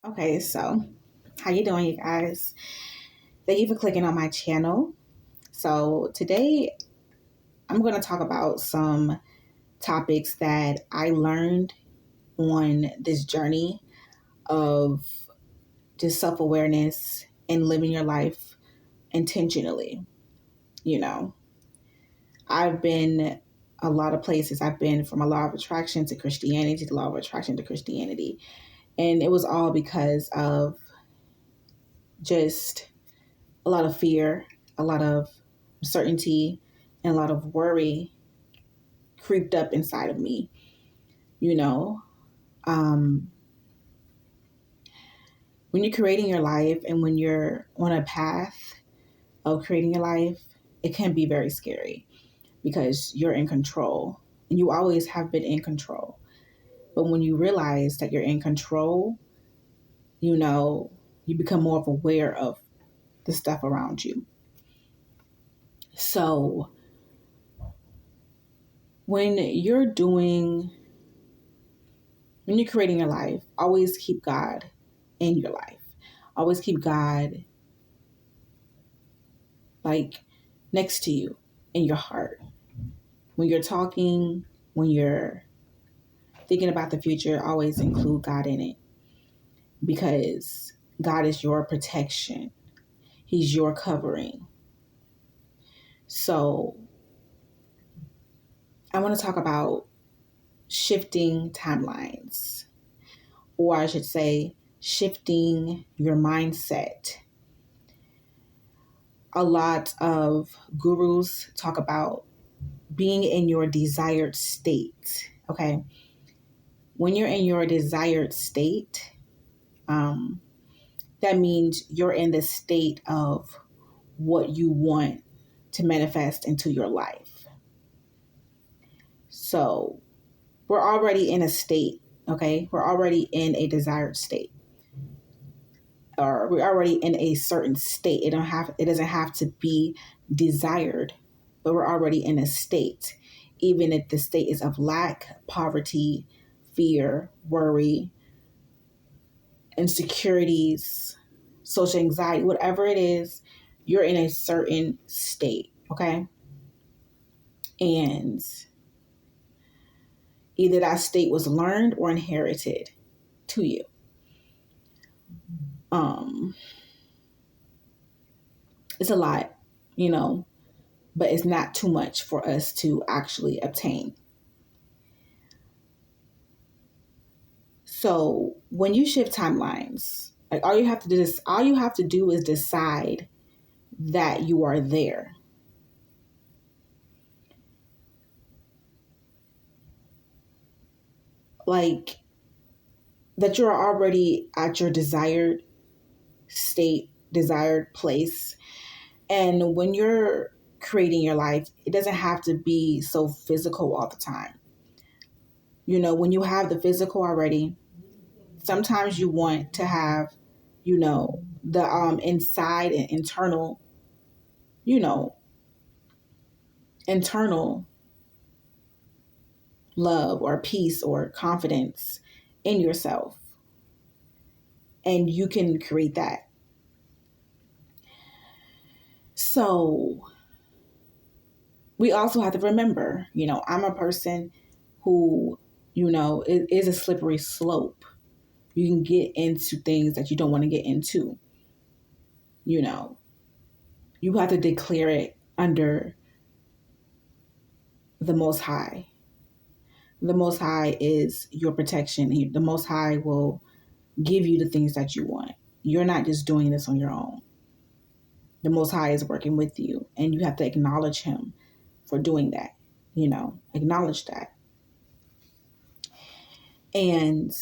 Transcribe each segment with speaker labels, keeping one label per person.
Speaker 1: Okay, so how you doing, you guys? Thank you for clicking on my channel. So today I'm going to talk about some topics that I learned on this journey of just self-awareness and living your life intentionally. You know, I've been a lot of places. I've been from a law of attraction to Christianity to law of attraction to Christianity. And it was all because of just a lot of fear, a lot of uncertainty, and a lot of worry creeped up inside of me. You know, um, when you're creating your life and when you're on a path of creating your life, it can be very scary because you're in control and you always have been in control. But when you realize that you're in control, you know, you become more aware of the stuff around you. So when you're doing when you're creating your life, always keep God in your life. Always keep God like next to you in your heart. When you're talking, when you're thinking about the future, always include God in it because God is your protection. He's your covering. So I want to talk about shifting timelines, or I should say, shifting your mindset. A lot of gurus talk about being in your desired state. Okay. When you're in your desired state, um, that means you're in the state of what you want to manifest into your life. So we're already in a state, okay? We're already in a desired state. Or we're already in a certain state. It doesn't have to be desired, but we're already in a state. Even if the state is of lack, poverty, fear, worry, insecurities, social anxiety, whatever it is, you're in a certain state, okay? And either that state was learned or inherited to you. Um, it's a lot, you know, but it's not too much for us to actually obtain. So when you shift timelines, like all you have to do is decide that you are there. Like that you're already at your desired state, desired place. And when you're creating your life, it doesn't have to be so physical all the time. You know, when you have the physical already, sometimes you want to have, you know, the inside and internal, you know, internal love or peace or confidence in yourself. And you can create that. So we also have to remember, you know, I'm a person who, you know, it is a slippery slope. You can get into things that you don't want to get into. You know, you have to declare it under the Most High. The Most High is your protection. The Most High will give you the things that you want. You're not just doing this on your own. The Most High is working with you, and you have to acknowledge Him for doing that. You know, acknowledge that. And,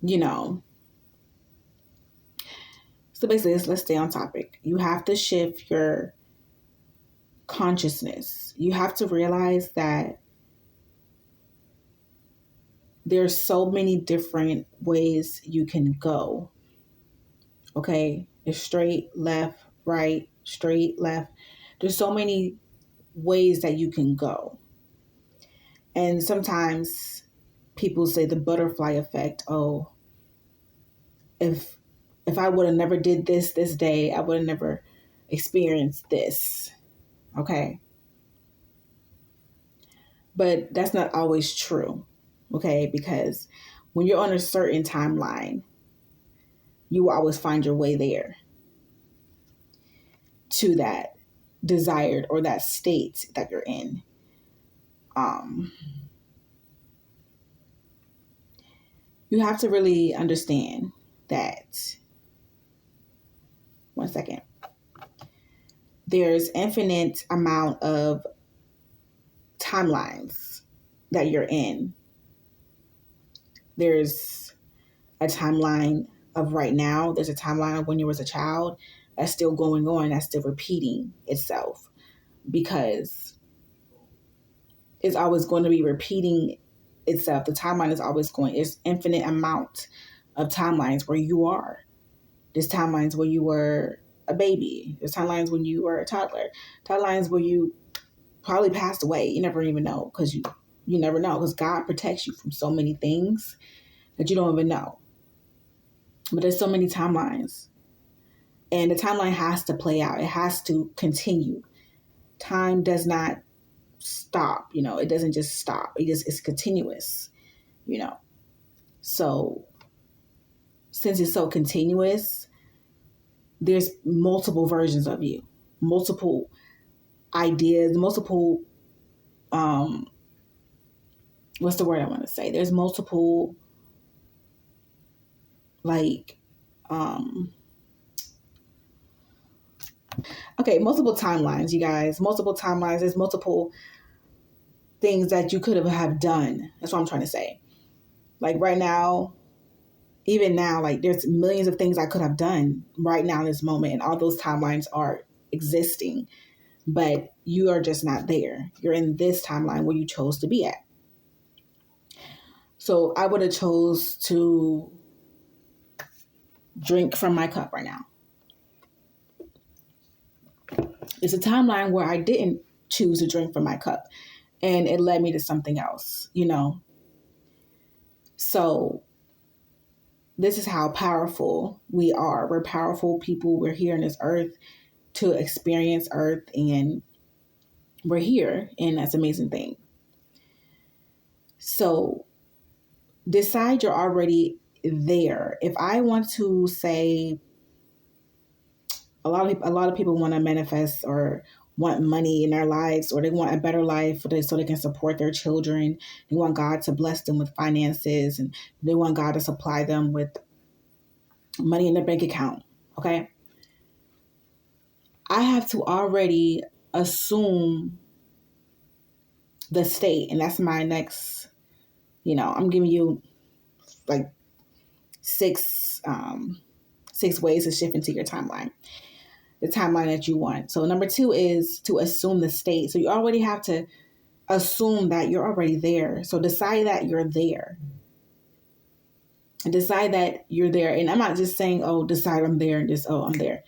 Speaker 1: you know, so basically, let's stay on topic. You have to shift your consciousness. You have to realize that there's so many different ways you can go. Okay? It's straight, left, right, straight, left. There's so many ways that you can go. And sometimes people say the butterfly effect. Oh, if I would have never did this day, I would have never experienced this. Okay. But that's not always true. Okay. Because when you're on a certain timeline, you will always find your way there to that desired or that state that you're in. You have to really understand that, one second, there's infinite amount of timelines that you're in. There's a timeline of right now. There's a timeline of when you was a child that's still going on, that's still repeating itself, because it's always going to be repeating itself. The timeline is always going, there's infinite amount of timelines where you are. There's timelines where you were a baby. There's timelines when you were a toddler. Timelines where you probably passed away. You never even know, because you never know, because God protects you from so many things that you don't even know. But there's so many timelines. And the timeline has to play out. It has to continue. Time does not stop. It doesn't just stop. It's continuous. So since it's so continuous, there's multiple versions of you, multiple ideas, multiple, what's the word I want to say? There's multiple, multiple timelines, you guys, multiple timelines. There's multiple things that you could have done. That's what I'm trying to say. Like right now, even now, like there's millions of things I could have done right now in this moment. And all those timelines are existing, but you are just not there. You're in this timeline where you chose to be at. So I would have chose to drink from my cup right now. It's a timeline where I didn't choose to drink from my cup, and it led me to something else, So this is how powerful we are. We're powerful people. We're here on this earth to experience earth, and we're here, and that's an amazing thing. So decide you're already there. If I want to say, a lot of people want to manifest or want money in their lives, or they want a better life so they can support their children. They want God to bless them with finances, and they want God to supply them with money in their bank account. Okay. I have to already assume the state, and that's my next, I'm giving you like six ways to shift into your timeline, the timeline that you want. So number 2 is to assume the state. So you already have to assume that you're already there. So decide that you're there. And decide that you're there. And I'm not just saying, decide I'm there, and just, I'm there.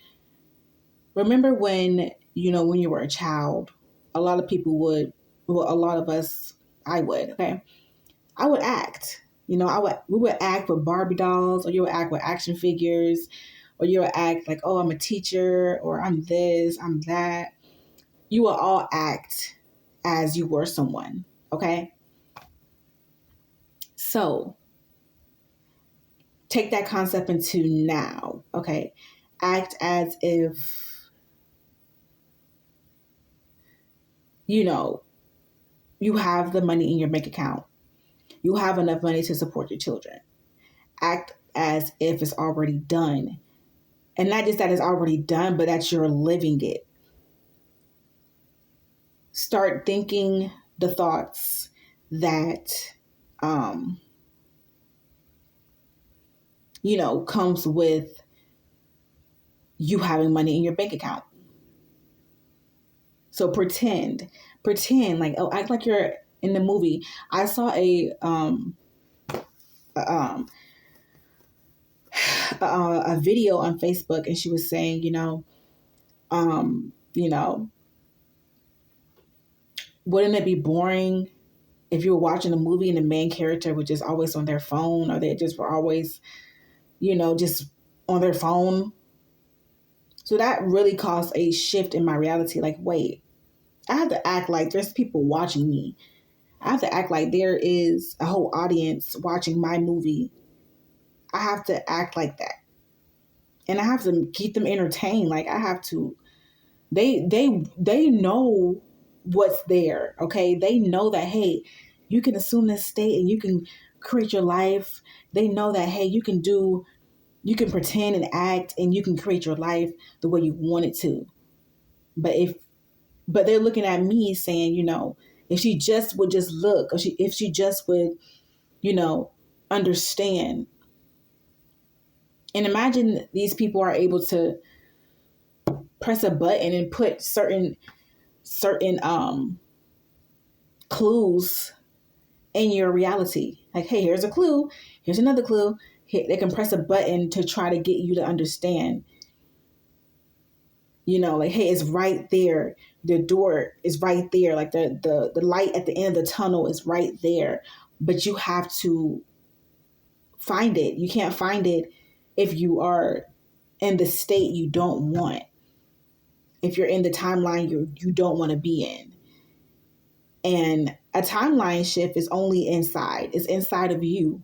Speaker 1: Remember when you were a child, a lot of people would, a lot of us, I would, okay? I would act, we would act with Barbie dolls, or you would act with action figures, or you would act like, I'm a teacher, or I'm this, I'm that. You will all act as you were someone, okay? So take that concept into now, okay? Act as if, you have the money in your bank account. You have enough money to support your children. Act as if it's already done. And not just that it's already done, but that you're living it. Start thinking the thoughts that, comes with you having money in your bank account. So pretend like, act like you're in the movie. I saw a video on Facebook, and she was saying, wouldn't it be boring if you were watching a movie and the main character was just always on their phone, or they just were always just on their phone. So that really caused a shift in my reality. Like, wait, I have to act like there's people watching me. I have to act like there is a whole audience watching my movie. I have to act like that. And I have to keep them entertained. Like, I have to they know what's there, okay? They know that, hey, you can assume this state and you can create your life. They know that, hey, you can pretend and act and you can create your life the way you want it to. But they're looking at me saying, if she just would just look, or if she just would, understand. And imagine these people are able to press a button and put certain clues in your reality. Like, hey, here's a clue. Here's another clue. They can press a button to try to get you to understand. Like, hey, it's right there. The door is right there. Like the light at the end of the tunnel is right there. But you have to find it. You can't find it if you are in the state you don't want. If you're in the timeline you don't want to be in. And a timeline shift is only inside. It's inside of you.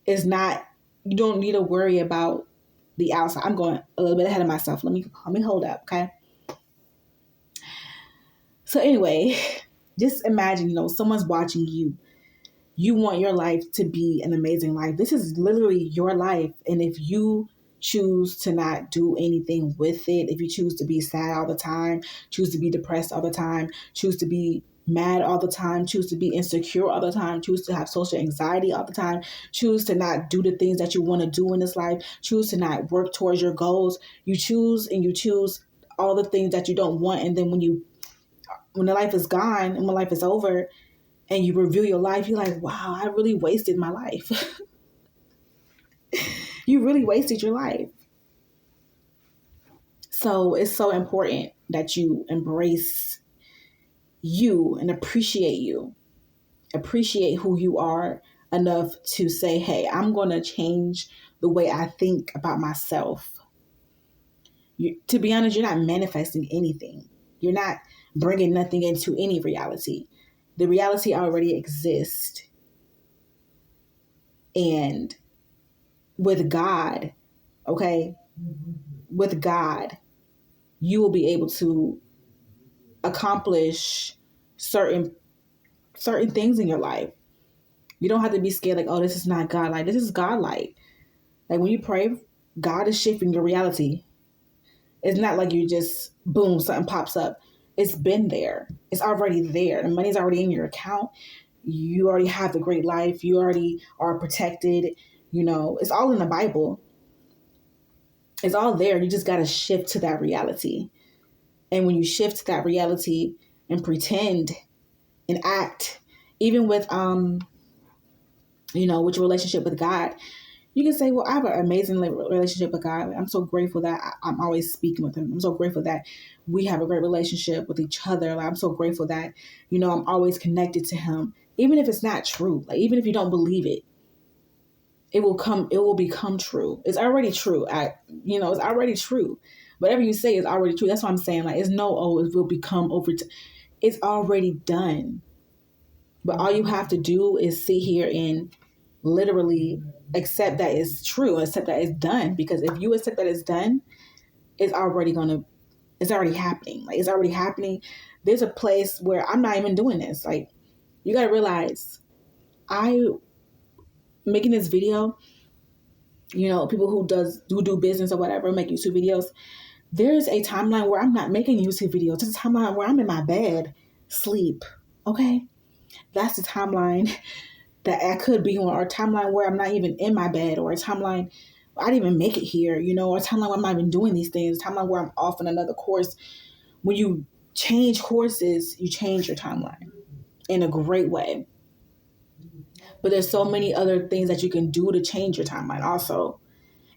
Speaker 1: It's not, you don't need to worry about the outside. I'm going a little bit ahead of myself. Let me hold up, okay? So anyway, just imagine, someone's watching you. You want your life to be an amazing life. This is literally your life. And if you choose to not do anything with it, if you choose to be sad all the time, choose to be depressed all the time, choose to be mad all the time, choose to be insecure all the time, choose to have social anxiety all the time, choose to not do the things that you want to do in this life, choose to not work towards your goals, you choose all the things that you don't want. And then when the life is gone and when life is over and you review your life, you're like, wow, I really wasted my life. You really wasted your life. So it's so important that you embrace you and appreciate who you are enough to say, hey, I'm going to change the way I think about myself. To be honest, you're not manifesting anything. You're not bringing nothing into any reality. The reality already exists. And with God, okay, with God, you will be able to accomplish certain things in your life. You don't have to be scared like, oh, this is not God. Like, this is God like. Like, when you pray, God is shifting your reality. It's not like you just, boom, something pops up. It's been there. It's already there. The money's already in your account. You already have the great life. You already are protected. It's all in the Bible. It's all there. You just got to shift to that reality. And when you shift to that reality and pretend and act, even with, with your relationship with God, you can say, well, I have an amazing relationship with God. I'm so grateful that I'm always speaking with him. I'm so grateful that we have a great relationship with each other. Like, I'm so grateful that, I'm always connected to him. Even if it's not true, like, even if you don't believe it, it will become true. It's already true. It's already true. Whatever you say is already true. That's what I'm saying. Like, it's no, it will become over. It's already done. But all you have to do is sit here and literally accept that it's true, accept that it's done. Because if you accept that it's done, it's already happening. Like, it's already happening. There's a place where I'm not even doing this. Like, you got to realize, making this video, people who do business or whatever, make YouTube videos. There's a timeline where I'm not making YouTube videos. There's a timeline where I'm in my bed, sleep. Okay. That's the timeline that I could be on, or a timeline where I'm not even in my bed, or a timeline I didn't even make it here, or a timeline where I'm not even doing these things, a timeline where I'm off in another course. When you change courses, you change your timeline in a great way. But there's so many other things that you can do to change your timeline also.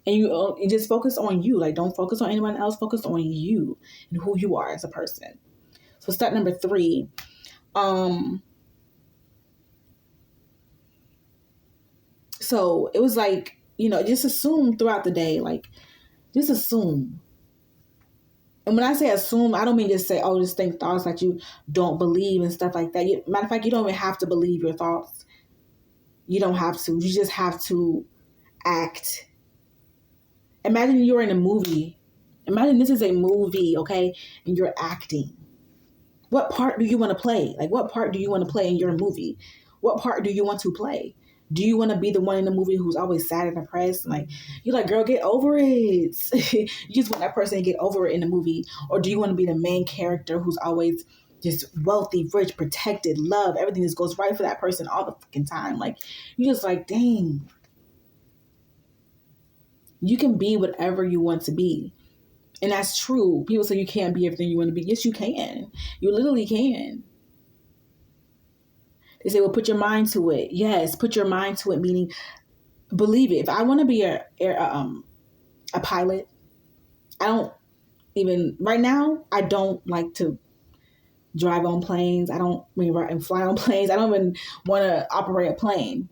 Speaker 1: And you just focus on you. Like, don't focus on anyone else. Focus on you and who you are as a person. So step number 3, so it was like just assume throughout the day, like, just assume. And when I say assume, I don't mean just say, oh, just think thoughts that you don't believe and stuff like that. Matter of fact, you don't even have to believe your thoughts. You don't have to. You just have to act. Imagine you're in a movie. Imagine this is a movie, okay? And you're acting. What part do you want to play? Like, what part do you want to play in your movie? What part do you want to play? Do you want to be the one in the movie who's always sad and depressed? Like, you're like, girl, get over it. You just want that person to get over it in the movie. Or do you want to be the main character who's always just wealthy, rich, protected, love, everything just goes right for that person all the fucking time? Like, you just like, dang. You can be whatever you want to be. And that's true. People say you can't be everything you want to be. Yes, you can. You literally can. They say, well, put your mind to it. Yes, put your mind to it, meaning believe it. If I want to be a pilot, I don't even, right now, I don't like to drive on planes. I don't and fly on planes. I don't even want to operate a plane.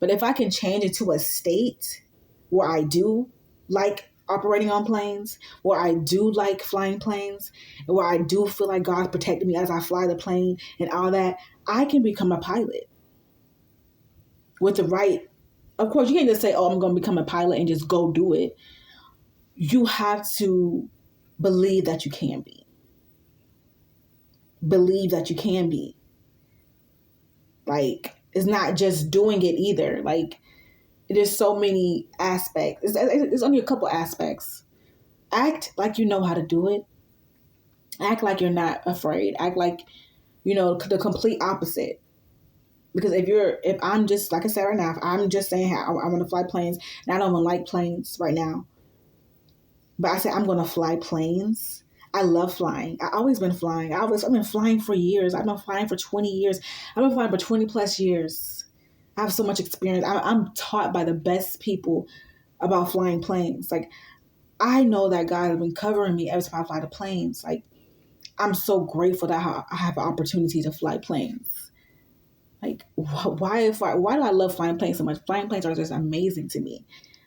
Speaker 1: But if I can change it to a state where I do like operating on planes, where I do like flying planes, and where I do feel like God's protecting me as I fly the plane and all that, I can become a pilot with the right. Of course, you can't just say, oh, I'm going to become a pilot and just go do it. You have to believe that you can be. Believe that you can be. Like, it's not just doing it either. Like, there's so many aspects. It's only a couple aspects. Act like you know how to do it. Act like you're not afraid. Act like, the complete opposite. Because if I'm just, like I said right now, if I'm just saying how I want to fly planes, and I don't even like planes right now, but I say I'm going to fly planes. I love flying. I've always been flying. I've been flying for years. I've been flying for 20 years. I've been flying for 20 plus years. I have so much experience. I'm taught by the best people about flying planes. Like, I know that God has been covering me every time I fly the planes. Like, I'm so grateful that I have an opportunity to fly planes. Like, why do I love flying planes so much? Flying planes are just amazing to me.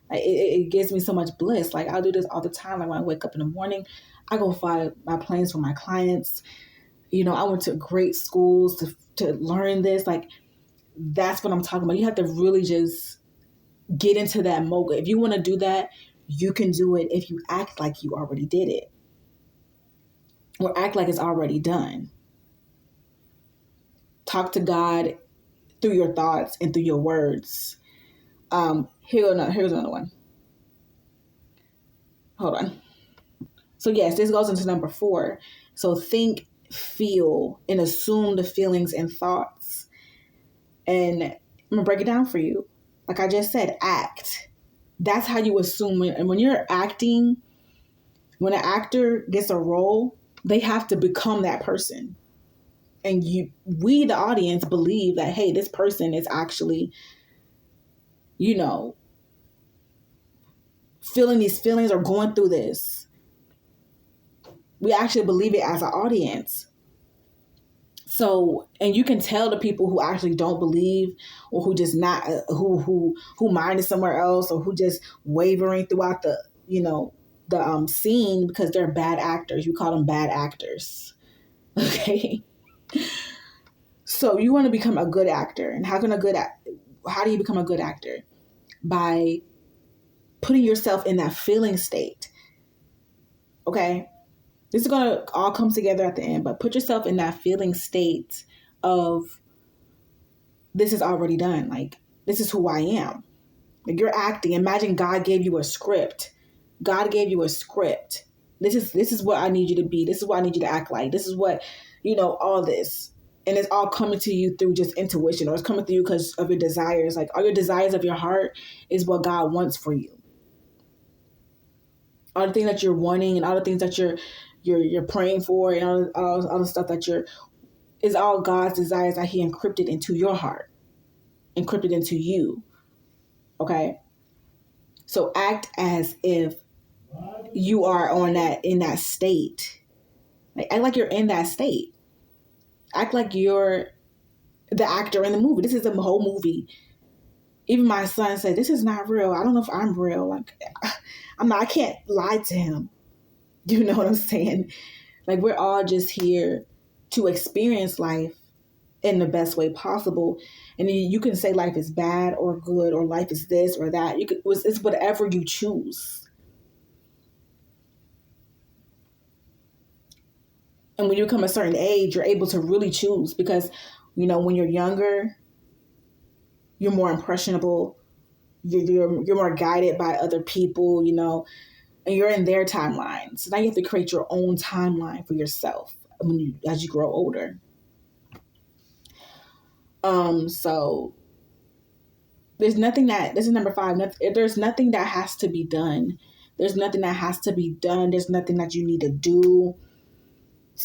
Speaker 1: Like, it gives me so much bliss. Like, I'll do this all the time. Like, when I wake up in the morning, I go fly my planes for my clients. I went to great schools to learn this. Like, that's what I'm talking about. You have to really just get into that mode. If you want to do that, you can do it if you act like you already did it. Or act like it's already done. Talk to God through your thoughts and through your words. Here's another one. Hold on. So yes, this goes into number 4. So think, feel, and assume the feelings and thoughts. And I'm going to break it down for you. Like I just said, act. That's how you assume. And when you're acting, when an actor gets a role, they have to become that person. And we, the audience, believe that, hey, this person is actually, feeling these feelings or going through this. We actually believe it as an audience. So, and you can tell the people who actually don't believe, or who just not, who mind is somewhere else, or who just wavering throughout the, the scene, because they're bad actors. You call them bad actors. Okay. So you want to become a good actor. And how do you become a good actor? By putting yourself in that feeling state. Okay. This is going to all come together at the end, but put yourself in that feeling state of, this is already done. Like, this is who I am. Like, you're acting. Imagine God gave you a script. God gave you a script. This is what I need you to be. This is what I need you to act like. This is what, all this. And it's all coming to you through just intuition, or it's coming through you because of your desires. Like, all your desires of your heart is what God wants for you. All the things that you're wanting and all the things that you're praying for, and all the stuff that is all God's desires that He encrypted into your heart, encrypted into you. Okay. So act as if you are in that state. Like, act like you're in that state. Act like you're the actor in the movie. This is a whole movie. Even my son said, "This is not real. I don't know if I'm real. Like, I'm not. I can't lie to him." You know what I'm saying? Like, we're all just here to experience life in the best way possible. And you can say life is bad or good, or life is this or that. It's whatever you choose. And when you become a certain age, you're able to really choose, because, when you're younger, you're more impressionable. You're more guided by other people, and you're in their timeline. So now you have to create your own timeline for yourself as you grow older. So this is number 5. There's nothing that has to be done. There's nothing that has to be done. There's nothing that you need to do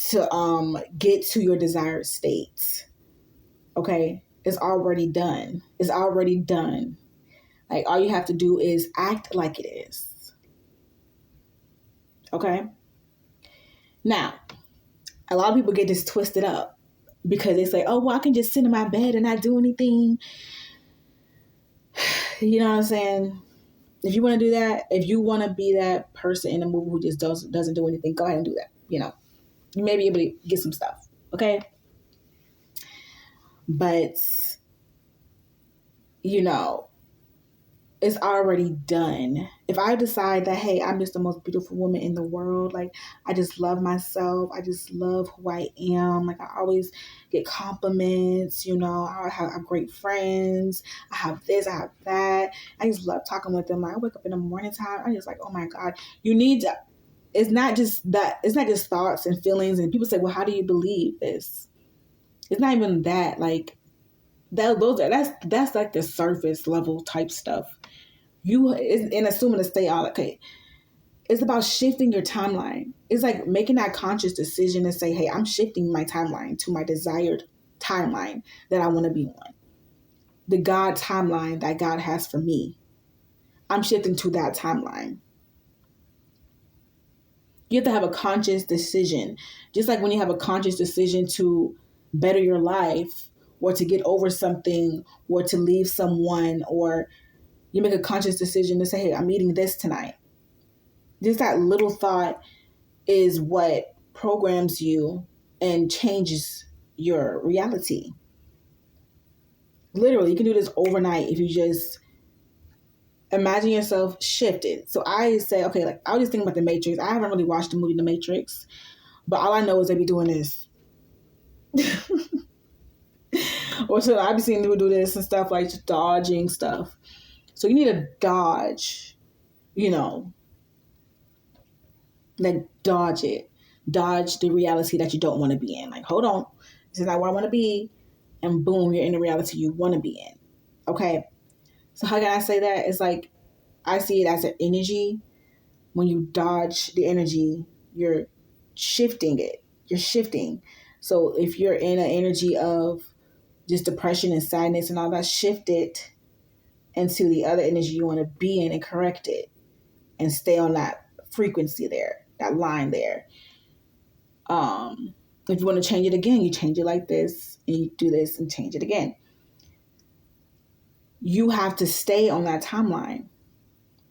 Speaker 1: to get to your desired state. Okay? It's already done. It's already done. Like, all you have to do is act like it is. Okay? Now, a lot of people get this twisted up because they say, "Oh, well, I can just sit in my bed and not do anything." You know what I'm saying? If you want to do that, if you want to be that person in the movie who just doesn't do anything, go ahead and do that. You may be able to get some stuff. Okay? But, it's already done. If I decide that, hey, I'm just the most beautiful woman in the world, like, I just love myself, I just love who I am, like, I always get compliments, I have great friends, I have this, I have that, I just love talking with them. Like, I wake up in the morning time, I'm just like, oh my God, you need to, it's not just thoughts and feelings. And people say, well, how do you believe this? It's not even that. Like, that's like the surface level type stuff. And assuming to stay all okay. It's about shifting your timeline. It's like making that conscious decision to say, hey, I'm shifting my timeline to my desired timeline that I want to be on. The God timeline that God has for me. I'm shifting to that timeline. You have to have a conscious decision. Just like when you have a conscious decision to better your life, or to get over something, or to leave someone, or you make a conscious decision to say, hey, I'm eating this tonight. Just that little thought is what programs you and changes your reality. Literally, you can do this overnight if you just imagine yourself shifted. So I say, okay, like, I was just thinking about The Matrix. I haven't really watched the movie The Matrix, but all I know is they be doing this. Or so I've been seeing people do this and stuff, like just dodging stuff. So you need to dodge, like dodge it. Dodge the reality that you don't want to be in. Like, hold on, this is not where I want to be. And boom, you're in the reality you want to be in. Okay. So how can I say that? It's like, I see it as an energy. When you dodge the energy, you're shifting it. You're shifting. So if you're in an energy of just depression and sadness and all that, shift it into the other energy you want to be in and correct it and stay on that frequency there, that line there. If you want to change it again, you change it like this, and you do this and change it again. You have to stay on that timeline.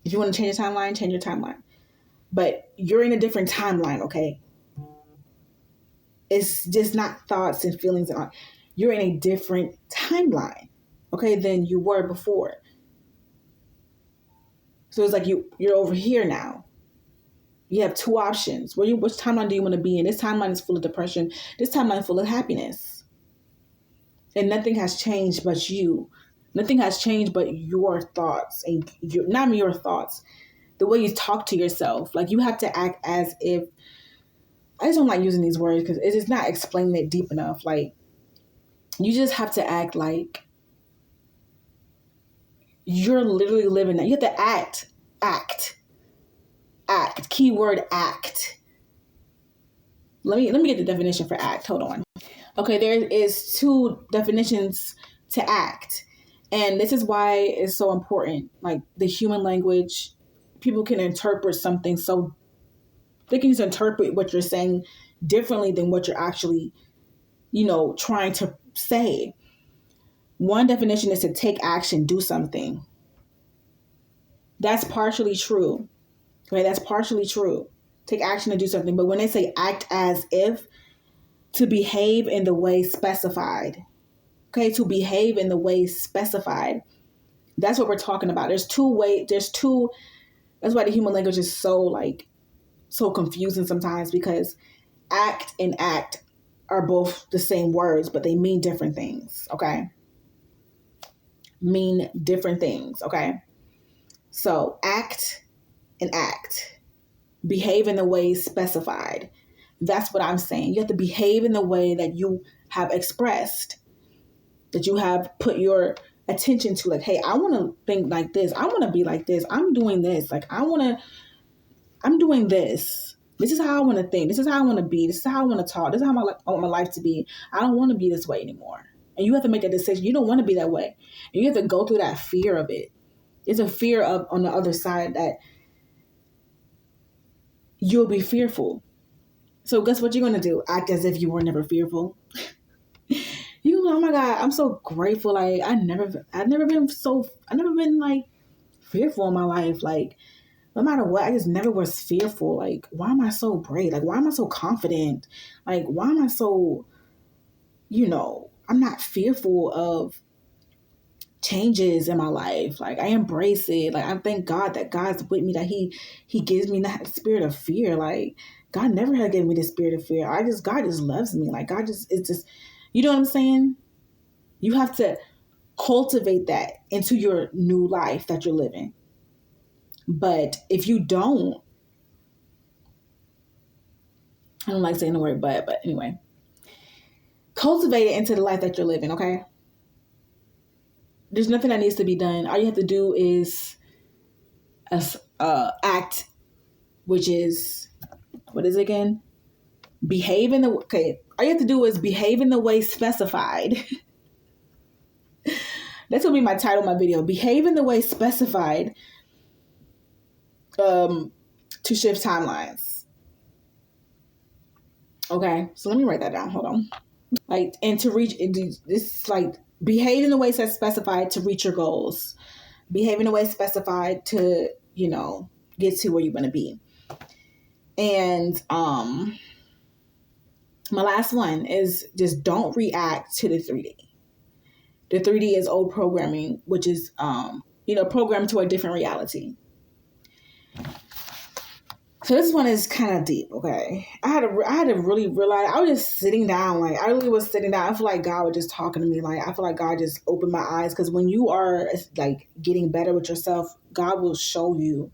Speaker 1: If you want to change your timeline, change your timeline. But you're in a different timeline, okay? It's just not thoughts and feelings. You're in a different timeline, okay, than you were before. So it's like you're over here now. You have two options. Which timeline do you want to be in? This timeline is full of depression. This timeline is full of happiness. And nothing has changed but you. Nothing has changed but your thoughts. And not your thoughts. The way you talk to yourself. Like, you have to act as if... I just don't like using these words because it is not explaining it deep enough. Like, you just have to act like you're literally living that. You have to act. Keyword act. Let me get the definition for act. Hold on. Okay, there is 2 definitions to act. And this is why it's so important. Like, the human language, people can interpret something they can just interpret what you're saying differently than what you're actually, trying to say. One definition is to take action, do something. That's partially true. Okay, that's partially true. Take action to do something. But when they say act as if, to behave in the way specified. Okay, to behave in the way specified. That's what we're talking about. That's why the human language is so confusing sometimes, because act and act are both the same words, but they mean different things, okay? Mean different things, okay? So act and act. Behave in the way specified. That's what I'm saying. You have to behave in the way that you have expressed, that you have put your attention to. Like, hey, I want to think like this. I want to be like this. I'm doing this. Like, I'm doing this. This is how I want to think. This is how I want to be. This is how I want to talk. This is how I want my life to be. I don't want to be this way anymore. And you have to make that decision. You don't want to be that way. And you have to go through that fear of it. There's a fear of on the other side that you'll be fearful. So guess what you're going to do? Act as if you were never fearful. Oh my God, I'm so grateful. Like I've never been like fearful in my life. Like no matter what, I just never was fearful. Like, why am I so brave? Like, why am I so confident? Like, why am I so, I'm not fearful of changes in my life. Like, I embrace it. Like, I thank God that God's with me, that He gives me that spirit of fear. Like, God never had given me the spirit of fear. God just loves me. Like, it's just, you know what I'm saying? You have to cultivate that into your new life that you're living. But if you don't, I don't like saying the word but anyway, cultivate it into the life that you're living, okay? There's nothing that needs to be done. All you have to do is act, which is, what is it again? All you have to do is behave in the way specified. That's going to be my title of my video. Behave in the way specified to shift timelines. Okay, so let me write that down. Hold on. Like, and to reach, this like, behave in the way that's specified to reach your goals. Behave in a way specified to, get to where you're going to be. And my last one is just don't react to the 3D. The 3D is old programming, which is, programmed to a different reality. So this one is kind of deep, okay? I had to really realize, I was just sitting down, like, I really was sitting down. I feel like God was just talking to me. Like, I feel like God just opened my eyes, because when you are, like, getting better with yourself, God will show you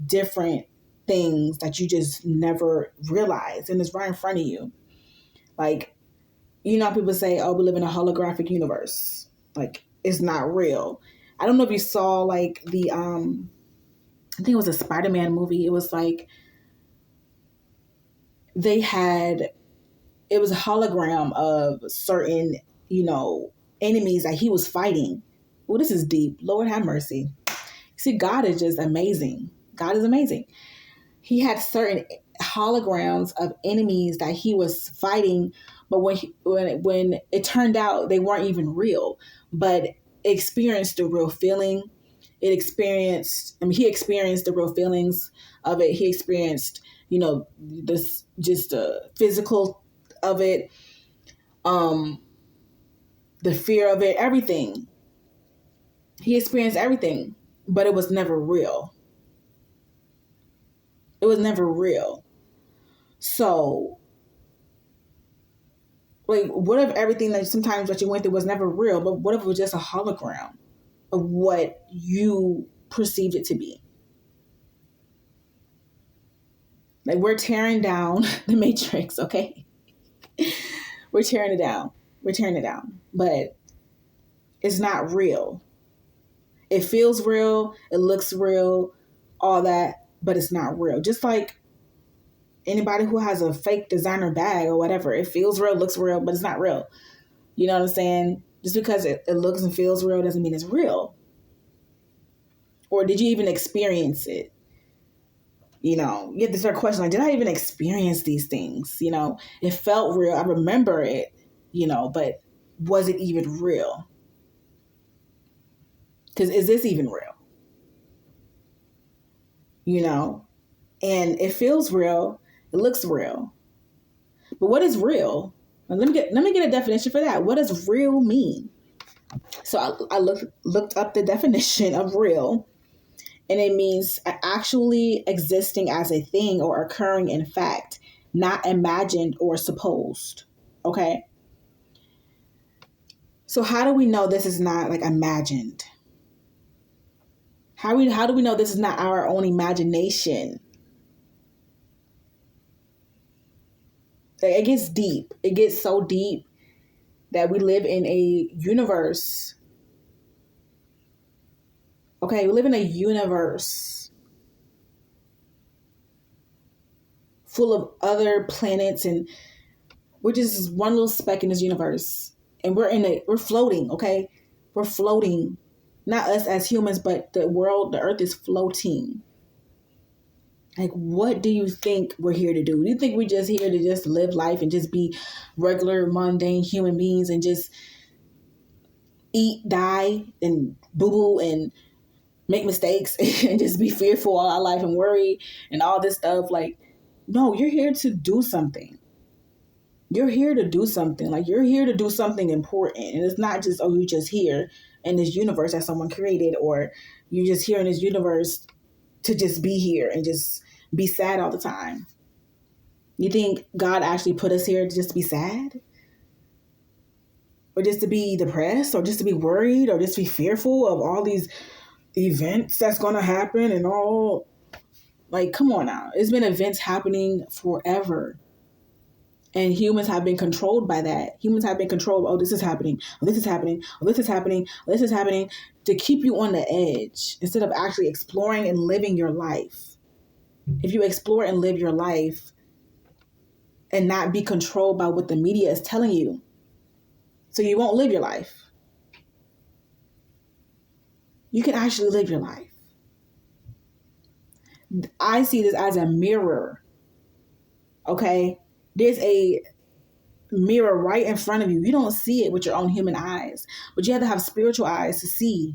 Speaker 1: different things that you just never realized, and it's right in front of you. Like, people say, oh, we live in a holographic universe. Like, it's not real. I don't know if you saw, like, I think it was a Spider-Man movie. It was like, it was a hologram of certain, enemies that he was fighting. Well, this is deep. Lord have mercy. See, God is just amazing. God is amazing. He had certain holograms of enemies that he was fighting, but when it turned out they weren't even real, but experienced the real feeling. He experienced the real feelings of it. He experienced, this just the physical of it, the fear of it, everything. He experienced everything, but it was never real. It was never real. So, like, what if everything that sometimes what you went through was never real, but what if it was just a hologram of what you perceived it to be? Like, we're tearing down the Matrix, okay? We're tearing it down. But it's not real. It feels real. It looks real. All that. But it's not real. Just like anybody who has a fake designer bag or whatever. It feels real, looks real, but it's not real. You know what I'm saying? Just because it looks and feels real doesn't mean it's real. Or did you even experience it? You have to start questioning, like, did I even experience these things? It felt real. I remember it, but was it even real? Because is this even real? You know? And it feels real. It looks real. But what is real? Let me get a definition for that. What does real mean? So I looked up the definition of real, and it means actually existing as a thing or occurring in fact, not imagined or supposed. Okay? So how do we know this is not like imagined? How do we know this is not our own imagination? Like, it gets deep. It gets so deep that we live in a universe. Okay, we live in a universe full of other planets, and we're just one little speck in this universe. And we're floating, okay? We're floating. Not us as humans, but the world, the earth is floating. Like, what do you think we're here to do? Do you think we're just here to just live life and just be regular, mundane human beings and just eat, die, and boo-boo and make mistakes and just be fearful all our life and worry and all this stuff? Like, no, you're here to do something. You're here to do something. Like, you're here to do something important. And it's not just, oh, you're just here in this universe that someone created, or you're just here in this universe to just be here and just be sad all the time. You think God actually put us here to just be sad? Or just to be depressed? Or just to be worried? Or just be fearful of all these events that's going to happen and all? Like, come on now. It's been events happening forever. And humans have been controlled by that. Humans have been controlled. Oh, this is happening. Oh, this is happening. Oh, this is happening. Oh, this is happening. To keep you on the edge instead of actually exploring and living your life. If you explore and live your life and not be controlled by what the media is telling you, so you won't live your life. You can actually live your life. I see this as a mirror. Okay? There's a mirror right in front of you. You don't see it with your own human eyes, but you have to have spiritual eyes to see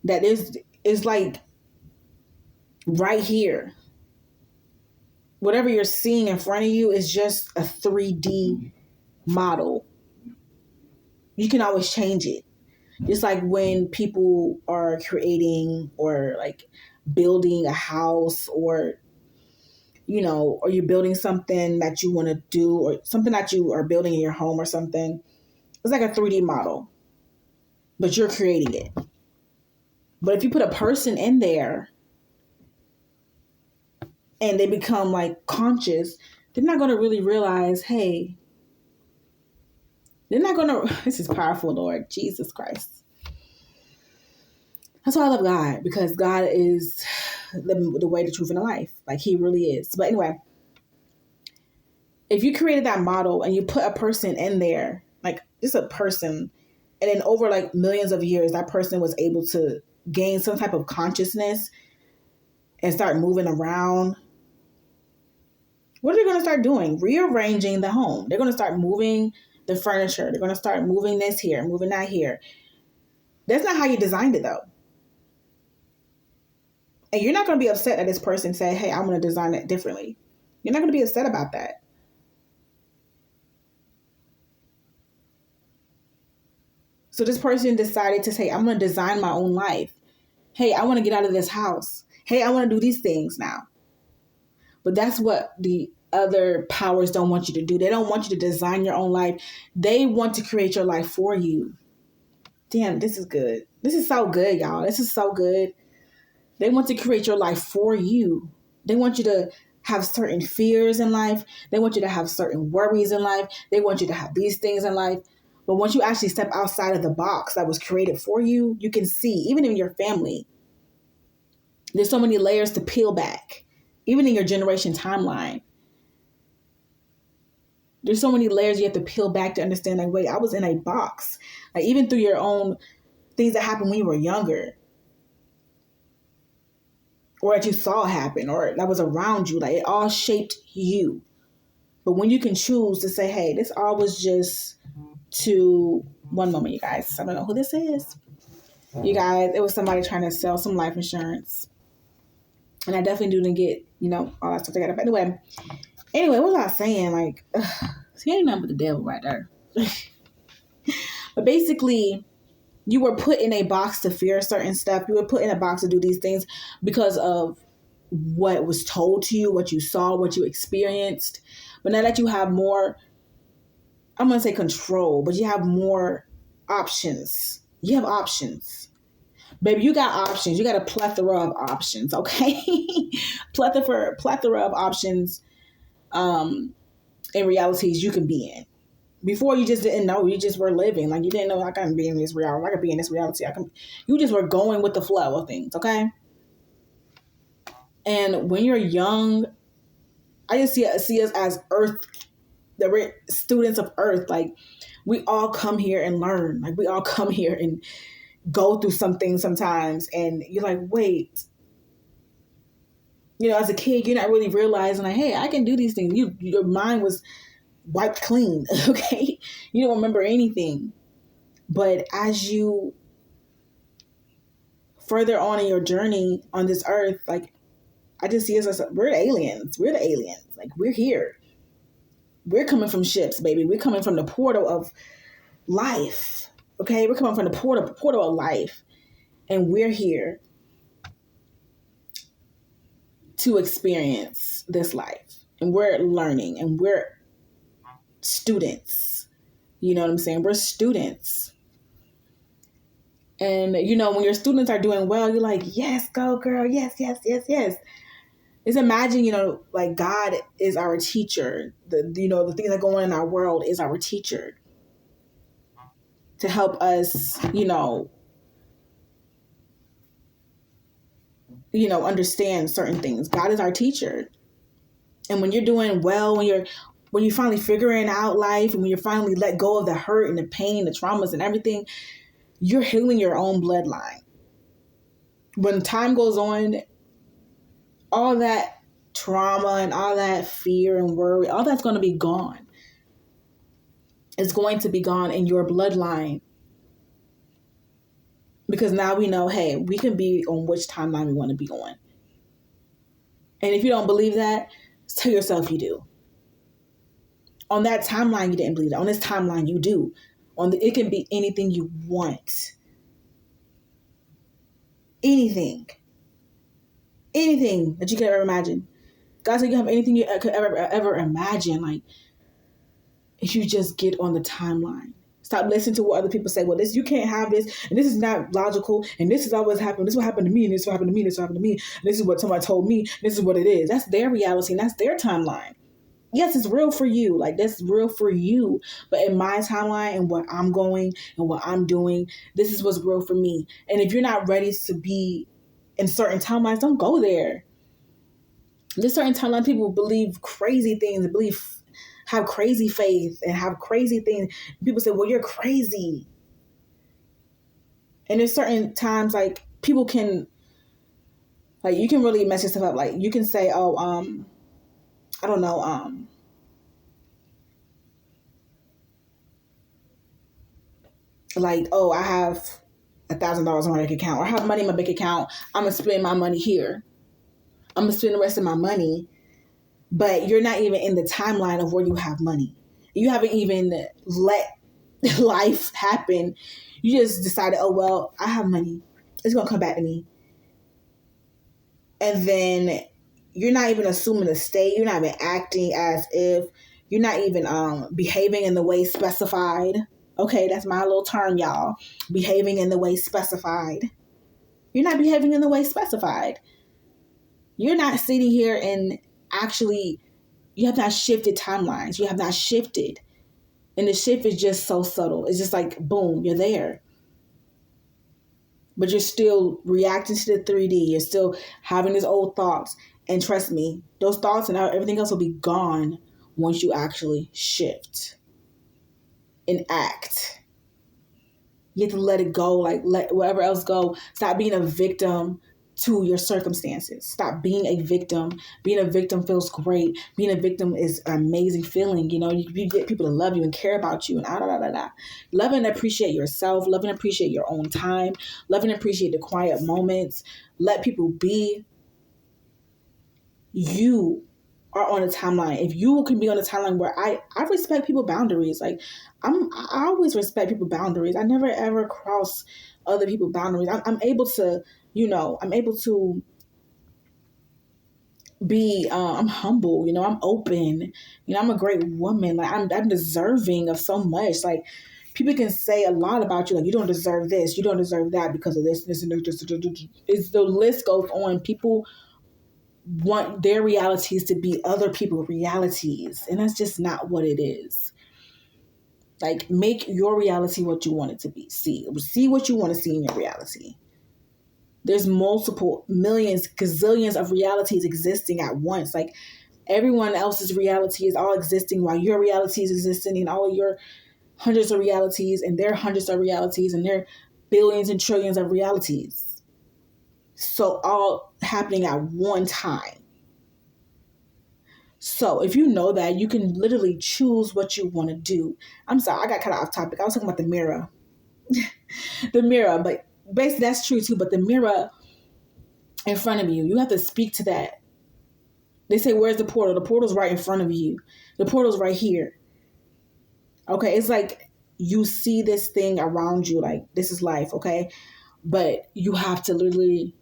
Speaker 1: that is like right here. Whatever you're seeing in front of you is just a 3D model. You can always change it. Just like when people are creating or like building a house, or or you're building something that you want to do, or something that you are building in your home or something. It's like a 3D model, but you're creating it. But if you put a person in there and they become like conscious, they're not going to really realize, hey, they're not going to, this is powerful, Lord Jesus Christ. That's why I love God, because God is the way, the truth, and the life. Like, he really is. But anyway, if you created that model and you put a person in there, like just a person, and then over like millions of years, that person was able to gain some type of consciousness and start moving around, what are they going to start doing? Rearranging the home. They're going to start moving the furniture. They're going to start moving this here, moving that here. That's not how you designed it, though. And you're not going to be upset that this person said, hey, I'm going to design it differently. You're not going to be upset about that. So this person decided to say, I'm going to design my own life. Hey, I want to get out of this house. Hey, I want to do these things now. But that's what the other powers don't want you to do. They don't want you to design your own life. They want to create your life for you. Damn, this is good. This is so good, y'all. This is so good. They want to create your life for you. They want you to have certain fears in life. They want you to have certain worries in life. They want you to have these things in life. But once you actually step outside of the box that was created for you, you can see, even in your family, there's so many layers to peel back. Even in your generation timeline, there's so many layers you have to peel back to understand, like, wait, I was in a box. Like, even through your own things that happened when you were younger, or that you saw happen, or that was around you, like, it all shaped you. But when you can choose to say, hey, this all was just to, one moment, you guys, I don't know who this is. You guys, it was somebody trying to sell some life insurance. And I definitely didn't get, all that stuff together. But anyway, what was I saying? Like, he ain't nothing but the devil right there. But basically, you were put in a box to fear certain stuff. You were put in a box to do these things because of what was told to you, what you saw, what you experienced. But now that you have more, I'm going to say control, but you have more options. You have options. Baby, you got options. You got a plethora of options, okay? plethora of options in realities you can be in. Before, you just didn't know. You just were living. Like, you didn't know I can be in this reality. I can be in this reality. You just were going with the flow of things, okay? And when you're young, I just see us as earth, that we're students of earth. Like, we all come here and learn. Like, we all come here and go through something sometimes. And you're like, wait. As a kid, you're not really realizing, like, hey, I can do these things. Your mind was wiped clean, okay? You don't remember anything. But as you further on in your journey on this earth, like, I just see us as we're the aliens. We're the aliens. Like, we're here. We're coming from ships, baby. We're coming from the portal of life. Okay? We're coming from the portal of life. And we're here to experience this life. And we're learning. And we're students. You know what I'm saying? We're students. And, when your students are doing well, you're like, yes, go, girl. Yes, yes, yes, yes. Just imagine, like, God is our teacher. The things that go on in our world is our teacher to help us, understand certain things. God is our teacher. And when you're doing well, when you're finally figuring out life, and when you're finally let go of the hurt and the pain, the traumas and everything, you're healing your own bloodline. When time goes on, all that trauma and all that fear and worry, all that's going to be gone. It's going to be gone in your bloodline. Because now we know, hey, we can be on which timeline we want to be on. And if you don't believe that, tell yourself you do. On that timeline, you didn't believe it. On this timeline, you do. It can be anything you want. Anything that you could ever imagine. God said you have anything you could ever imagine. Like, if you just get on the timeline. Stop listening to what other people say. Well, you can't have this, and this is not logical, and this is always happened. This is what happened to me, and this is what happened to me, and this is what happened to me, and this is what somebody told me, and this is what it is. That's their reality, and that's their timeline. Yes, it's real for you. Like, that's real for you. But in my timeline and what I'm going and what I'm doing, this is what's real for me. And if you're not ready to be in certain timelines, don't go there. There's certain timelines people believe crazy things, have crazy faith and have crazy things. People say, well, you're crazy. And there's certain times, like, people can, like, you can really mess yourself up. Like, you can say, oh, I don't know, like, oh, I have $1,000 in my bank account, or I have money in my bank account. I'm going to spend my money here. I'm going to spend the rest of my money. But you're not even in the timeline of where you have money. You haven't even let life happen. You just decided, oh, well, I have money. It's going to come back to me. And then you're not even assuming a state. You're not even acting as if. You're not even behaving in the way specified. Okay, that's my little term, y'all. Behaving in the way specified. You're not behaving in the way specified. You're not sitting here and actually, you have not shifted timelines. You have not shifted. And the shift is just so subtle. It's just like, boom, you're there. But you're still reacting to the 3D. You're still having these old thoughts. And trust me, those thoughts and everything else will be gone once you actually shift and act. You have to let it go, like let whatever else go. Stop being a victim to your circumstances. Stop being a victim. Being a victim feels great. Being a victim is an amazing feeling. You get people to love you and care about you and Love and appreciate yourself. Love and appreciate your own time. Love and appreciate the quiet moments. Let people be. You are on a timeline. If you can be on a timeline where I respect people's boundaries. Like I always respect people's boundaries. I never ever cross other people's boundaries. I'm able to, I'm able to be, I'm humble, I'm open, I'm a great woman. Like I'm deserving of so much. Like people can say a lot about you. Like you don't deserve this, you don't deserve that because of this, and this. The list goes on. People want their realities to be other people's realities, and that's just not what it is. Like make your reality what you want it to be. See what you want to see in your reality. There's multiple millions, gazillions of realities existing at once. Like everyone else's reality is all existing while your reality is existing, and all of your hundreds of realities and their hundreds of realities and their billions and trillions of realities. So all happening at one time. So if you know that, you can literally choose what you want to do. I'm sorry, I got kind of off topic. I was talking about the mirror. The mirror, but basically that's true too. But the mirror in front of you, you have to speak to that. They say, where's the portal? The portal's right in front of you. The portal's right here. Okay, it's like you see this thing around you, like this is life, okay? But you have to literally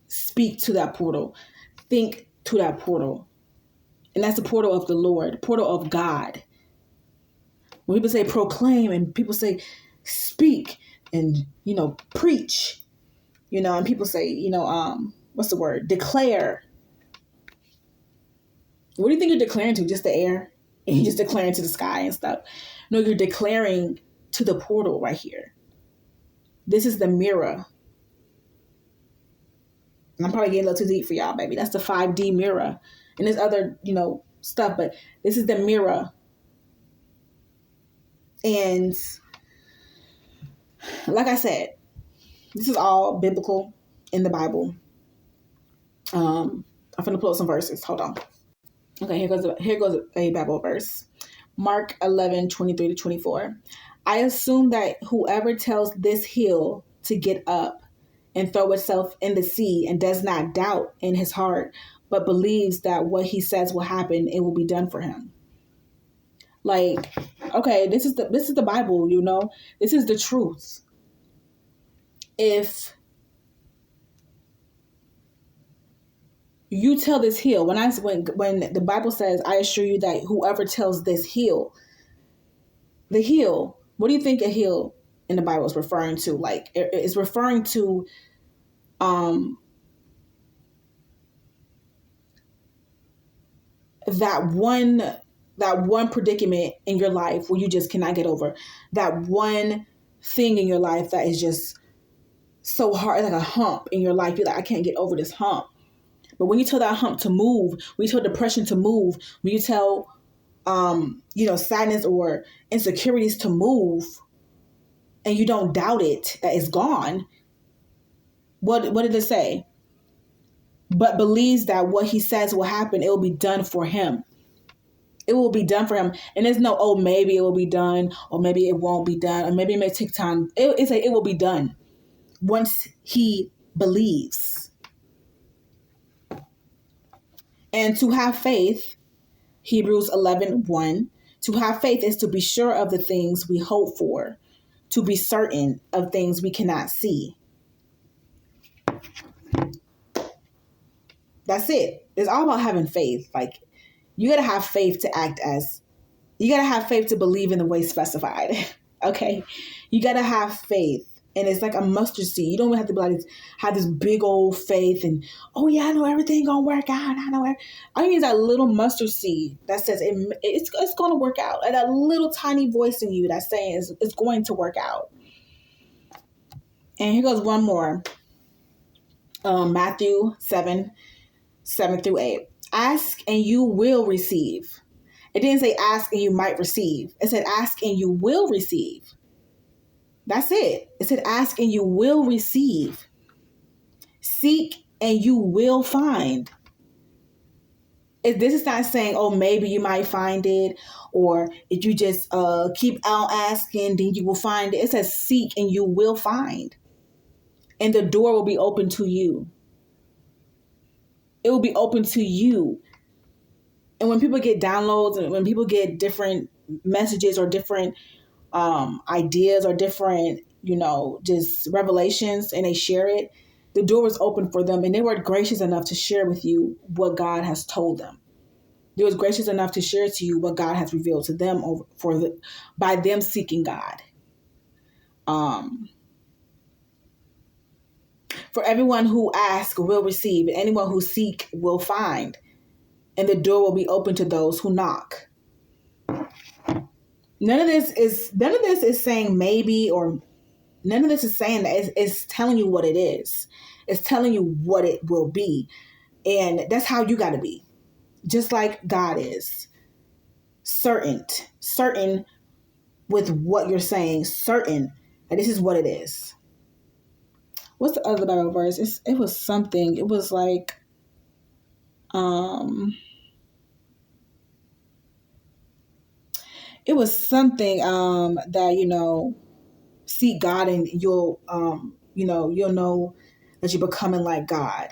Speaker 1: speak to that portal. Think to that portal. And that's the portal of the Lord, the portal of God. When people say proclaim and people say speak and, preach, and people say, what's the word? Declare. What do you think you're declaring to? Just the air? And you're just declaring to the sky and stuff. No, you're declaring to the portal right here. This is the mirror. And I'm probably getting a little too deep for y'all, baby. That's the 5D mirror. And there's other, stuff, but this is the mirror. And like I said, this is all biblical in the Bible. I'm going to pull up some verses. Hold on. Okay, here goes a Bible verse. Mark 11:23-24. I assume that whoever tells this hill to get up and throw itself in the sea and does not doubt in his heart, but believes that what he says will happen, it will be done for him. Like, okay, this is the Bible, This is the truth. If you tell this hill, when the Bible says, I assure you that whoever tells this hill, the hill, what do you think a hill in the Bible is referring to? Like it's referring to that one predicament in your life where you just cannot get over, that one thing in your life that is just so hard, like a hump in your life. You're like, I can't get over this hump. But when you tell that hump to move, when you tell depression to move, when you tell, sadness or insecurities to move, and you don't doubt it, that it's gone, what did it say? But believes that what he says will happen, it will be done for him. It will be done for him. And there's no, maybe it will be done, or maybe it won't be done, or maybe it may take time. It's like it will be done once he believes. And to have faith, Hebrews 11:1, to have faith is to be sure of the things we hope for, to be certain of things we cannot see. That's it. It's all about having faith. Like, you got to have faith to you got to have faith to believe in the way specified. Okay. You got to have faith. And it's like a mustard seed. You don't have to be like, have this big old faith and, oh yeah, I know everything gonna work out. I use that little mustard seed that says it's going to work out. And that little tiny voice in you that's saying it's going to work out. And here goes one more. Matthew 7:7-8. Ask and you will receive. It didn't say ask and you might receive. It said ask and you will receive. That's it. It said ask and you will receive. Seek and you will find. This is not saying, oh, maybe you might find it, or if you just keep out asking, then you will find it. It says seek and you will find. And the door will be open to you. It will be open to you. And when people get downloads and when people get different messages or different ideas or different, just revelations, and they share it, the door was open for them, and they were gracious enough to share with you what God has told them. They was gracious enough to share to you what God has revealed to them by them seeking God. For everyone who asks will receive, and anyone who seek will find, and the door will be open to those who knock. None of this is saying maybe, or none of this is saying that. It's telling you what it is. It's telling you what it will be. And that's how you got to be. Just like God is. Certain with what you're saying. Certain that this is what it is. What's the other Bible verse? It was something. It was like, it was something that, seek God and you'll know that you're becoming like God.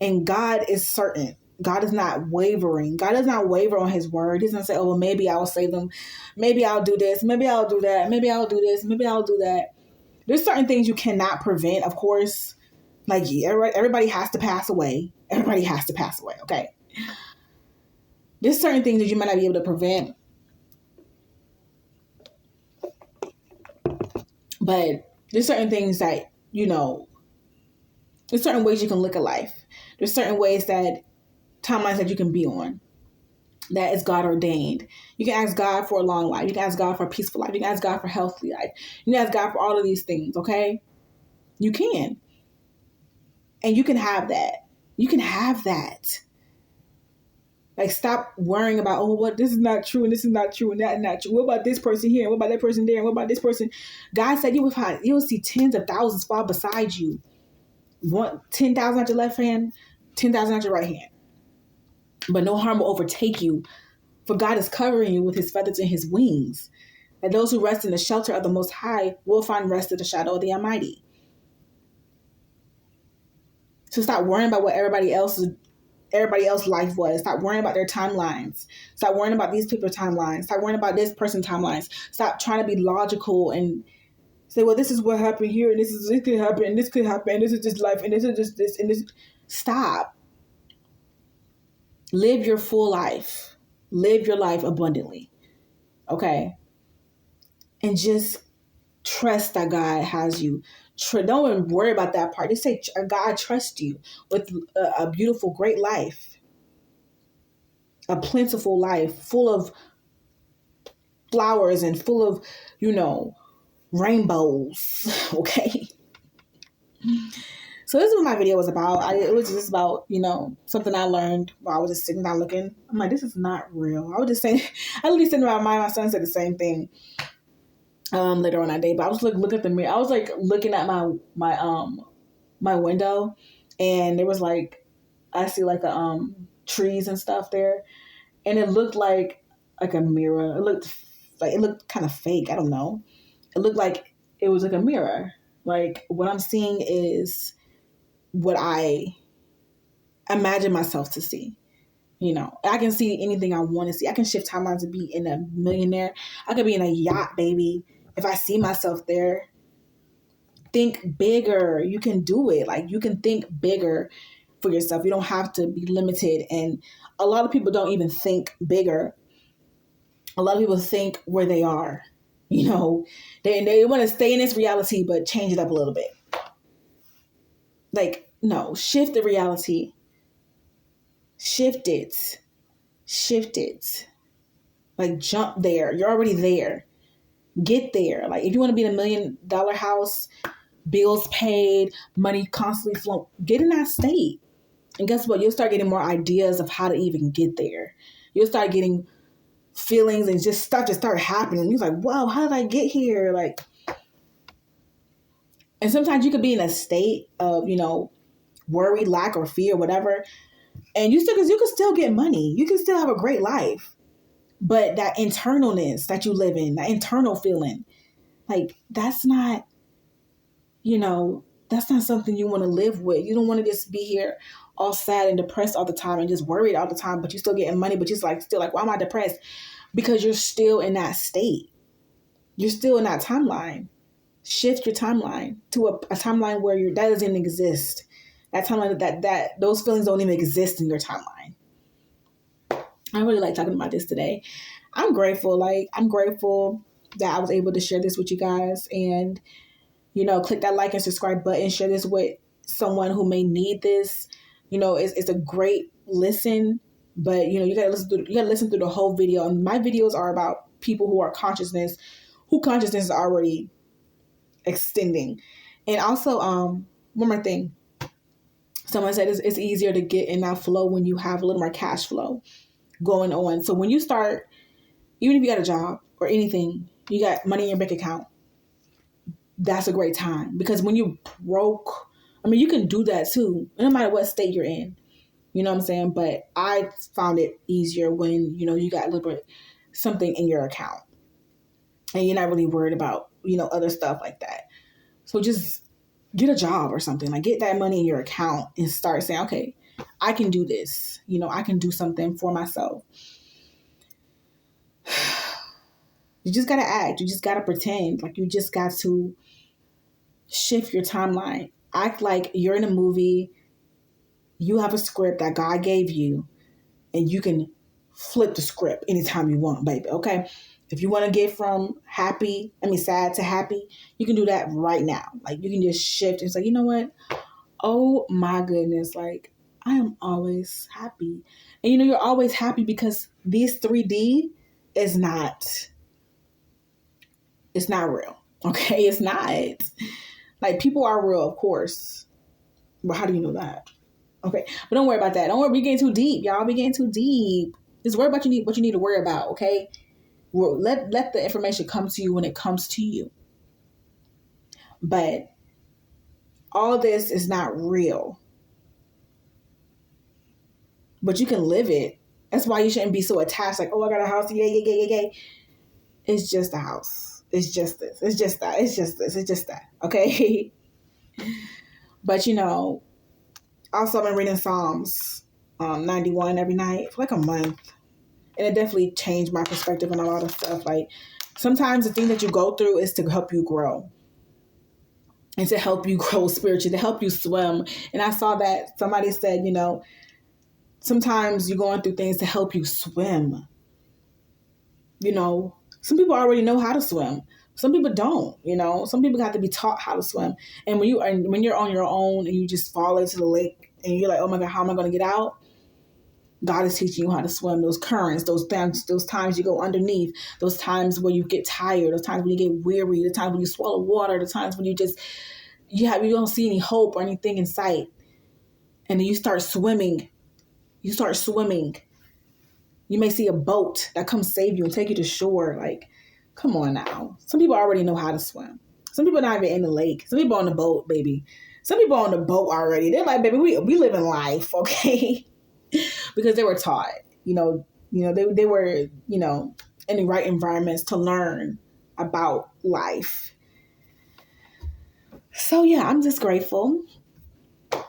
Speaker 1: And God is certain. God is not wavering. God does not waver on his word. He doesn't say, oh, well, maybe I will save them. Maybe I'll do this. Maybe I'll do that. Maybe I'll do this. Maybe I'll do that. There's certain things you cannot prevent, of course. Like, everybody has to pass away. Everybody has to pass away, okay? There's certain things that you might not be able to prevent. But there's certain things that, there's certain ways you can look at life. There's certain ways timelines that you can be on. That is God ordained. You can ask God for a long life. You can ask God for a peaceful life. You can ask God for a healthy life. You can ask God for all of these things, okay? You can. And you can have that. You can have that. Like, stop worrying about, oh, what, this is not true, and this is not true, and that is not true. What about this person here? And what about that person there? And what about this person? God said you will see tens of thousands fall beside you. 10,000 at your left hand, 10,000 at your right hand. But no harm will overtake you, for God is covering you with his feathers and his wings. And those who rest in the shelter of the Most High will find rest in the shadow of the Almighty. So stop worrying about what everybody else's life was. Stop worrying about their timelines. Stop worrying about these people's timelines. Stop worrying about this person's timelines. Stop trying to be logical and say, well, this is what happened here, and this could happen, and this could happen, and this is just life, and this is just this, and this. Stop. Live your full life. Live your life abundantly. Okay? And just trust that God has you. Don't even worry about that part. Just say, God trusts you with a beautiful, great life. A plentiful life full of flowers and full of, rainbows. Okay? So this is what my video was about. It was just about, something I learned while I was just sitting down looking. I'm like, this is not real. I was just saying, I literally sitting around my son said the same thing later on that day. But I was looking at the mirror. I was like looking at my window, and there was like, I see like trees and stuff there, and it looked like a mirror. It looked kind of fake. I don't know. It looked like it was like a mirror. Like, what I'm seeing is what I imagine myself to see. I can see anything I want to see. I can shift timelines to be in a millionaire. I could be in a yacht, baby. If I see myself there, think bigger. You can do it. Like, you can think bigger for yourself. You don't have to be limited. And a lot of people don't even think bigger. A lot of people think where they are. They want to stay in this reality, but change it up a little bit. Like, no, shift the reality. Shift it. Like, jump there. You're already there. Get there. Like, if you want to be in $1 million house, bills paid, money constantly flowing, get in that state. And guess what? You'll start getting more ideas of how to even get there. You'll start getting feelings and just stuff just start happening. You're like, wow, how did I get here? Like, and sometimes you could be in a state of, worry, lack, or fear, whatever. And because you can still get money. You can still have a great life. But that internalness that you live in, that internal feeling, like that's not, that's not something you want to live with. You don't want to just be here all sad and depressed all the time and just worried all the time, but you're still getting money, but you're still like, why am I depressed? Because you're still in that state. You're still in that timeline. Shift your timeline to a timeline where that doesn't exist. That timeline, that those feelings don't even exist in your timeline. I really like talking about this today. I'm grateful. I'm grateful that I was able to share this with you guys, and click that like and subscribe button. Share this with someone who may need this. It's a great listen, but you gotta listen through the whole video. And my videos are about people who consciousness is already extending. And also, one more thing. Someone said it's easier to get in that flow when you have a little more cash flow going on. So when you start, even if you got a job or anything, you got money in your bank account, that's a great time. Because when you broke, you can do that too, no matter what state you're in. You know what I'm saying? But I found it easier when, you got a little bit something in your account and you're not really worried about, other stuff like that. So just get a job or something, get that money in your account and start saying, okay, I can do this. I can do something for myself. You just got to act. You just got to pretend. You just got to shift your timeline. Act like you're in a movie. You have a script that God gave you, and you can flip the script anytime you want, baby. Okay? If you want to get from sad to happy, you can do that right now. You can just shift and say, you know what? Oh my goodness. I am always happy. And you're always happy because this 3D is not, it's not real. Okay? It's not. People are real, of course. But how do you know that? Okay. But don't worry about that. Don't worry. We're getting too deep, y'all. We're getting too deep. Just worry about what you need to worry about, okay? Well, let the information come to you when it comes to you. But all this is not real. But you can live it. That's why you shouldn't be so attached. I got a house. Yay. It's just a house. It's just this. It's just that. It's just this. It's just that. Okay? But, also I've been reading Psalms 91 every night for a month. And it definitely changed my perspective on a lot of stuff. Sometimes the thing that you go through is to help you grow. And to help you grow spiritually, to help you swim. And I saw that somebody said, sometimes you're going through things to help you swim. Some people already know how to swim. Some people don't, Some people have to be taught how to swim. And when you're on your own and you just fall into the lake and you're like, oh my God, how am I going to get out? God is teaching you how to swim. Those currents, those times you go underneath, those times where you get tired, those times when you get weary, the times when you swallow water, the times when you don't see any hope or anything in sight. And then you start swimming. You may see a boat that comes save you and take you to shore. Come on now. Some people already know how to swim. Some people are not even in the lake. Some people on the boat, baby. Some people on the boat already. They're like, baby, we live in life, okay? Because they were taught, they were, in the right environments to learn about life. So yeah, I'm just grateful.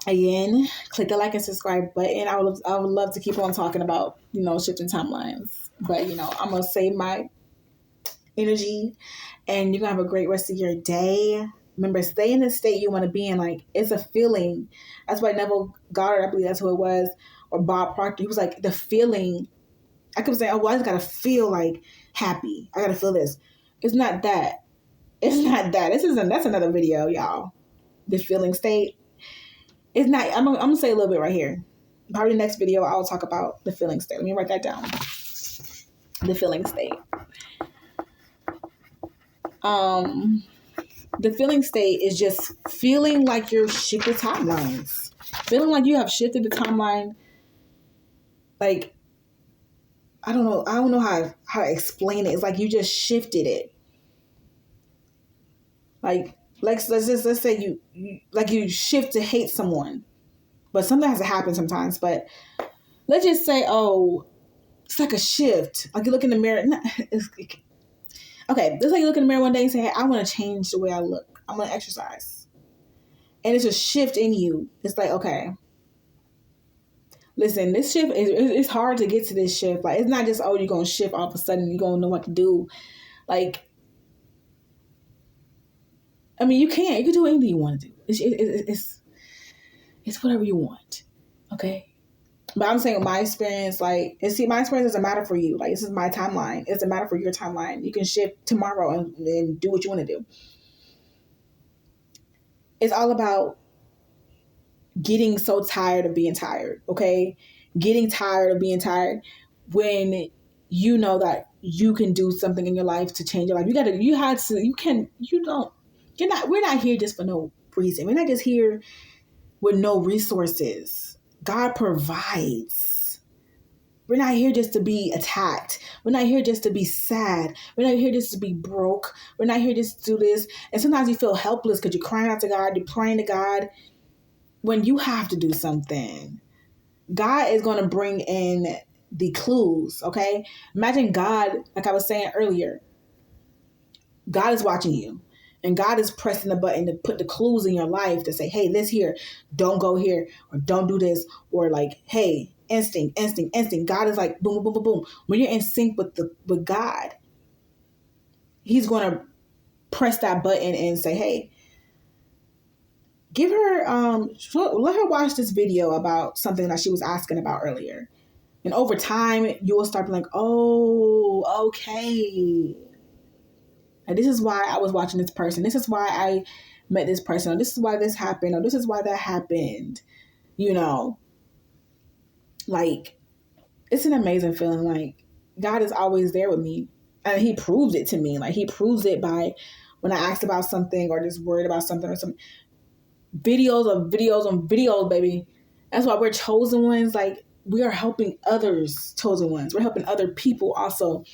Speaker 1: Again, click the like and subscribe button. I would love to keep on talking about, shifting timelines. But, I'm going to save my energy and you're going to have a great rest of your day. Remember, stay in the state you want to be in. It's a feeling. That's why Neville Goddard, I believe that's who it was, or Bob Proctor, he was like, the feeling. I kept saying, I just got to feel happy. I got to feel this. It's not that. It's not that. That's another video, y'all. The feeling state. It's not, I'm going to say a little bit right here. Probably the next video, I'll talk about the feeling state. Let me write that down. The feeling state. The feeling state is just feeling like you're shifted timelines. Feeling like you have shifted the timeline. I don't know how to explain it. It's like you just shifted it. Let's say you shift to hate someone. but something has to happen sometimes. But let's just say, oh, it's like a shift. Like you look in the mirror. Okay, it's like you look in the mirror one day and say, hey, I want to change the way I look. I'm going to exercise. And it's a shift in you. It's like, okay, listen, this shift, it's hard to get to this shift. Like, it's not just, oh, you're going to shift all of a sudden. You're going to know what to do. Like, I mean, you can do anything you want to do. It's whatever you want. Okay. But I'm saying my experience, like, and see, my experience doesn't matter for you. Like, this is my timeline. It doesn't matter for your timeline. You can shift tomorrow and do what you want to do. It's all about getting so tired of being tired, okay? Getting tired of being tired when you know that you can do something in your life to change your life. We're not here just for no reason. We're not just here with no resources. God provides. We're not here just to be attacked. We're not here just to be sad. We're not here just to be broke. We're not here just to do this. And sometimes you feel helpless because you're crying out to God, you're praying to God. When you have to do something, God is going to bring in the clues, okay? Imagine God, like I was saying earlier, God is watching you. And God is pressing the button to put the clues in your life to say, hey, this here, don't go here, or don't do this, or like, hey, instinct. God is like, boom, boom, boom, boom. When you're in sync with God, he's going to press that button and say, hey, give her, let her watch this video about something that she was asking about earlier. And over time, you will start being like, oh, okay. And this is why I was watching this person. This is why I met this person. Or this is why this happened. Or this is why that happened. You know, like, it's an amazing feeling. Like, God is always there with me. And he proves it to me. Like, he proves it by when I asked about something or just worried about something or some videos on videos, baby. That's why we're chosen ones. Like, we are helping others, chosen ones. We're helping other people also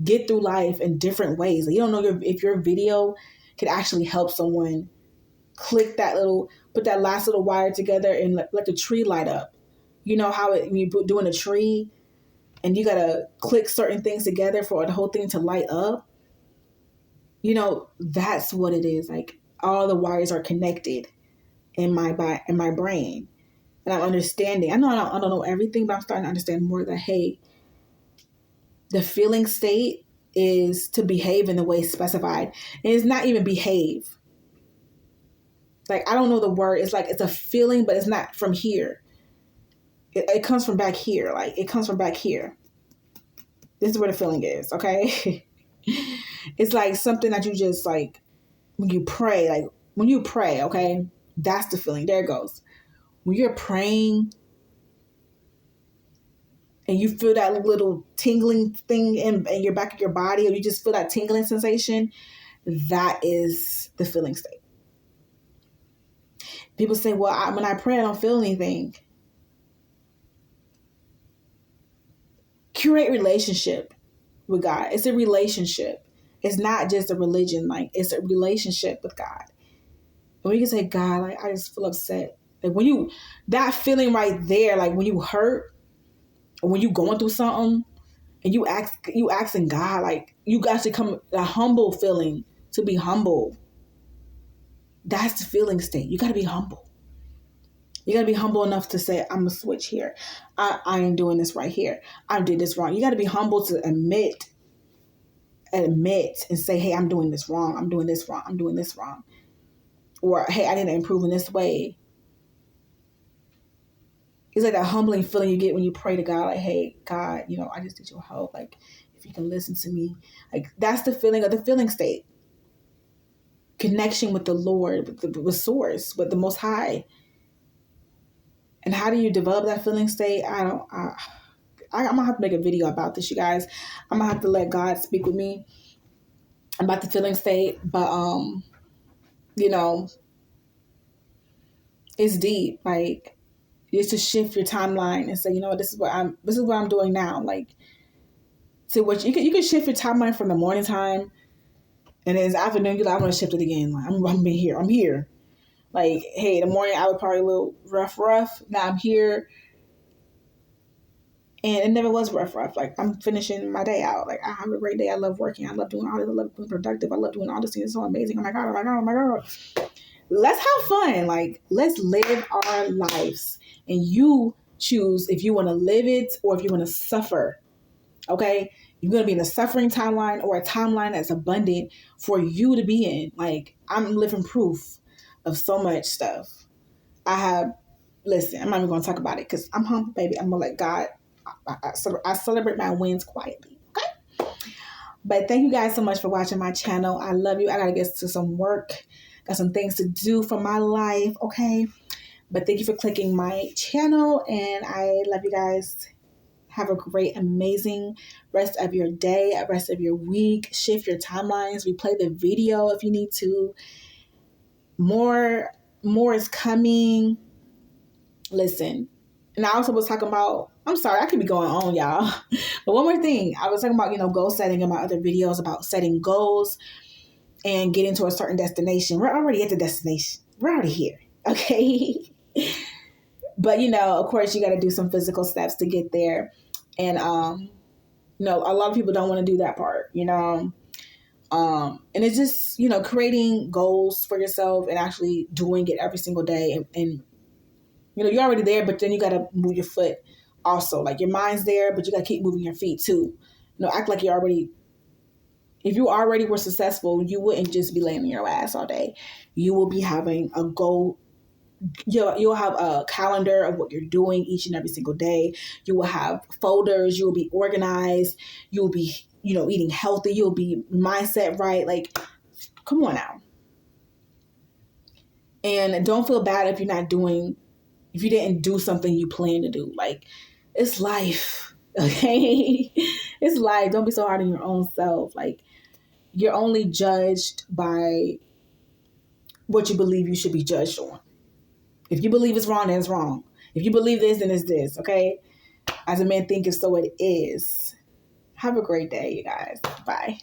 Speaker 1: get through life in different ways. Like, you don't know if your video could actually help someone put that last little wire together and let the tree light up. You know how when you're doing a tree and you got to click certain things together for the whole thing to light up. You know, that's what it is. Like, all the wires are connected in my brain. And I'm understanding. I don't know everything, but I'm starting to understand more that, hey, the feeling state is to behave in the way specified. And it's not even behave. Like, I don't know the word. It's like, it's a feeling, but it's not from here. It comes from back here. Like, it comes from back here. This is where the feeling is, okay? It's like something that you just, like, when you pray, okay? That's the feeling. There it goes. When you're praying, and you feel that little tingling thing in your back of your body, or you just feel that tingling sensation, that is the feeling state. People say, well, when I pray, I don't feel anything. Curate relationship with God. It's a relationship. It's not just a religion. Like, it's a relationship with God. And when you can say, God, like, I just feel upset. Like, that feeling right there, like when you hurt, or when you going through something and you asking God, like, you actually come a humble feeling, to be humble. That's the feeling state. You got to be humble. You got to be humble enough to say, I'm going to switch here. I ain't doing this right here. I did this wrong. You got to be humble to admit and say, hey, I'm doing this wrong. I'm doing this wrong. I'm doing this wrong. Or, hey, I need to improve in this way. It's like that humbling feeling you get when you pray to God, like, hey, God, you know, I just need your help. Like, if you can listen to me. Like, that's the feeling of the feeling state. Connection with the Lord, with Source, with the Most High. And how do you develop that feeling state? I'm going to have to make a video about this, you guys. I'm going to have to let God speak with me about the feeling state. But, you know, it's deep. Like, is to shift your timeline and say, you know what, this is what I'm doing now. Like, see what you can shift your timeline from the morning time, and then it's afternoon. You're like, I'm gonna shift it again. Like, I'm here. Like, hey, the morning I was probably a little rough. Now I'm here, and it never was rough. Like, I'm finishing my day out. Like, I have a great day. I love working. I love doing all this. I love being productive. I love doing all this things. It's so amazing. Oh my God, oh my God, oh my God. Let's have fun. Like, let's live our lives. And you choose if you want to live it or if you want to suffer. Okay? You're going to be in a suffering timeline or a timeline that's abundant for you to be in. Like, I'm living proof of so much stuff. Listen, I'm not even going to talk about it because I'm humble, baby. I'm going to let God, I celebrate my wins quietly. Okay? But thank you guys so much for watching my channel. I love you. I got to get to some work. Got some things to do for my life. Okay? But thank you for clicking my channel. And I love you guys. Have a great, amazing rest of your day, rest of your week. Shift your timelines. Replay the video if you need to. More is coming. Listen. And I also was talking about, I'm sorry, I could be going on, y'all. But one more thing. I was talking about, goal setting in my other videos about setting goals and getting to a certain destination. We're already at the destination. We're already here. Okay? But, of course, you got to do some physical steps to get there. And, a lot of people don't want to do that part, and it's just, creating goals for yourself and actually doing it every single day. And you're already there, but then you got to move your foot also. Like, your mind's there, but you got to keep moving your feet too. Act like if you already were successful, you wouldn't just be laying on your ass all day. You will be having a goal. You'll have a calendar of what you're doing each and every single day. You will have folders. You will be organized. You will be, eating healthy. You'll be mindset right. Like, come on now. And don't feel bad if you didn't do something you plan to do. Like, it's life. Okay? It's life. Don't be so hard on your own self. Like, you're only judged by what you believe you should be judged on. If you believe it's wrong, then it's wrong. If you believe this, then it's this, okay? As a man thinketh, so it is. Have a great day, you guys. Bye.